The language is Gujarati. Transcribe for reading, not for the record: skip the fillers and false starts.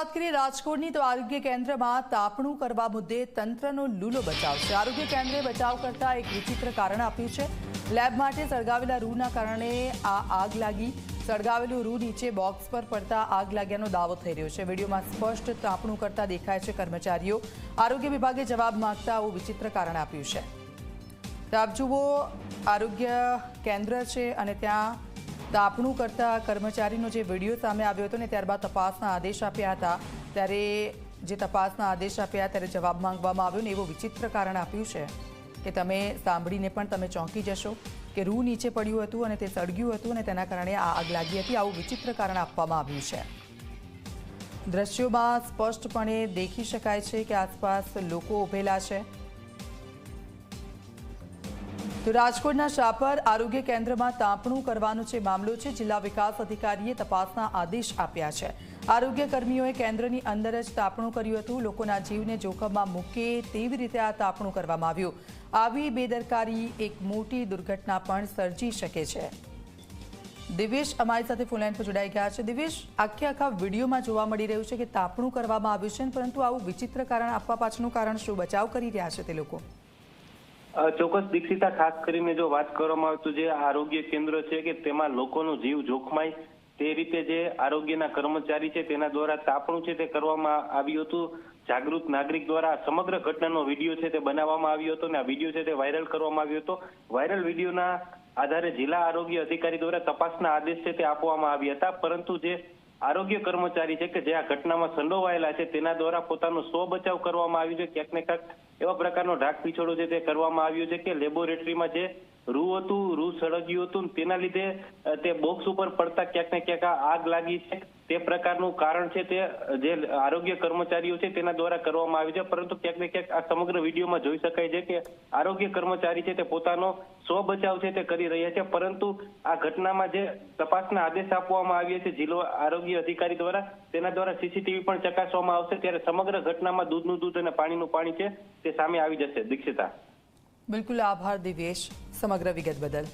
વાત કરીએ રાજકોટની તો આરોગ્ય કેન્દ્રમાં તાપણું કરવા મુદ્દે તંત્રનો લૂલો બચાવ છે। આરોગ્ય કેન્દ્રે બચાવ કરતા એક વિચિત્ર કારણ આપ્યું છે। લેબ માટે સળગાવેલા રૂના કારણે આ આગ લાગી। સળગાવેલું રૂ નીચે બોક્સ પર પડતા આગ લાગ્યાનો દાવો થઈ રહ્યો છે। વિડીયોમાં સ્પષ્ટ તાપણું કરતા દેખાય છે કર્મચારીઓ। આરોગ્ય વિભાગે જવાબ માંગતા આવું વિચિત્ર કારણ આપ્યું છે। તો આપ જુઓ, આરોગ્ય કેન્દ્ર છે અને ત્યાં તાપણું કરતા કર્મચારીનો જે વિડીયો સામે આવ્યો હતો ને ત્યારબાદ તપાસના આદેશ આપ્યા હતા। ત્યારે જે તપાસના આદેશ આપ્યા ત્યારે જવાબ માંગવામાં આવ્યો ને એવું વિચિત્ર કારણ આપ્યું છે કે તમે સાંભળીને પણ તમે ચોંકી જશો કે રૂ નીચે પડ્યું હતું અને તે સળગ્યું હતું અને તેના કારણે આ આગ લાગી હતી। આવું વિચિત્ર કારણ આપવામાં આવ્યું છે। દ્રશ્યોમાં સ્પષ્ટપણે દેખી શકાય છે કે આસપાસ લોકો ઉભેલા છે। તો રાજકોટના શાપર આરોગ્ય કેન્દ્રમાં તાપણું કરવાનો જે મામલો છે, જિલ્લા વિકાસ અધિકારીએ તપાસના આદેશ આપ્યા છે। આરોગ્ય કર્મીઓએ કેન્દ્રની અંદર જ તાપણું કર્યું હતું। લોકોના જીવને જોખમમાં મૂકે તેવી રીતે આ તાપણું કરવામાં આવ્યું। આવી બેદરકારી એક મોટી દુર્ઘટના પણ સર્જી શકે છે। દિવેશ અમારી સાથે ફોનલાઈન પર જોડાઈ ગયા છે। દિવેશ, આખા વિડીયોમાં જોવા મળી રહ્યું છે કે તાપણું કરવામાં આવ્યું છે, પરંતુ આવું વિચિત્ર કારણ આપવા પાછળનું કારણ શું? બચાવ કરી રહ્યા છે તે લોકો? ચોક્કસ દીક્ષિતા, ખાસ કરીને જો વાત કરવામાં આવે તો જે આરોગ્ય કેન્દ્ર છે કે તેમાં લોકોનો જીવ જોખમાય તે રીતે જે આરોગ્યના કર્મચારી છે તેના દ્વારા તાપણું છે તે કરવામાં આવ્યું હતું। જાગૃત નાગરિક દ્વારા સમગ્ર ઘટનાનો વિડીયો છે તે બનાવવામાં આવ્યો હતો અને આ વિડીયો છે તે વાયરલ કરવામાં આવ્યો હતો। વાયરલ વિડીયોના આધારે જિલ્લા આરોગ્ય અધિકારી દ્વારા તપાસના આદેશ છે તે આપવામાં આવ્યા હતા, પરંતુ જે આરોગ્ય કર્મચારી છે કે જે આ ઘટનામાં સંડોવાયેલા છે તેના દ્વારા પોતાનો સ્વ બચાવ કરવામાં આવ્યો છે। ક્યાંક ને ક્યાંક એવા પ્રકારનો ઢાક પીછોડો છે તે કરવામાં આવ્યો છે કે લેબોરેટરીમાં જે રૂ હતું, રૂ સળગ્યું હતું, તેના લીધે તે બોક્સ ઉપર પડતા ક્યાંક ને ક્યાંક આગ લાગી છે તે પ્રકારનું કારણ છે તે જે આરોગ્ય કર્મચારીઓ છે તેના દ્વારા કરવામાં આવ્યું છે। પરંતુ ક્યાંક ને ક્યાંક આ સમગ્ર વિડીયોમાં જોઈ શકાય છે કે આરોગ્ય કર્મચારી છે તે પોતાનો સ્વ બચાવ છે તે કરી રહ્યા છે, પરંતુ આ ઘટનામાં જે તપાસના આદેશ આપવામાં આવ્યા છે જિલ્લા આરોગ્ય અધિકારી દ્વારા, તેના દ્વારા સીસીટીવી પણ ચકાસવામાં આવશે, ત્યારે સમગ્ર ઘટનામાં દૂધનું દૂધ અને પાણીનું પાણી છે તે સામે આવી જશે। દીક્ષિતા, બિલકુલ, આભાર દિવેશ સમગ્ર વિગત બદલ।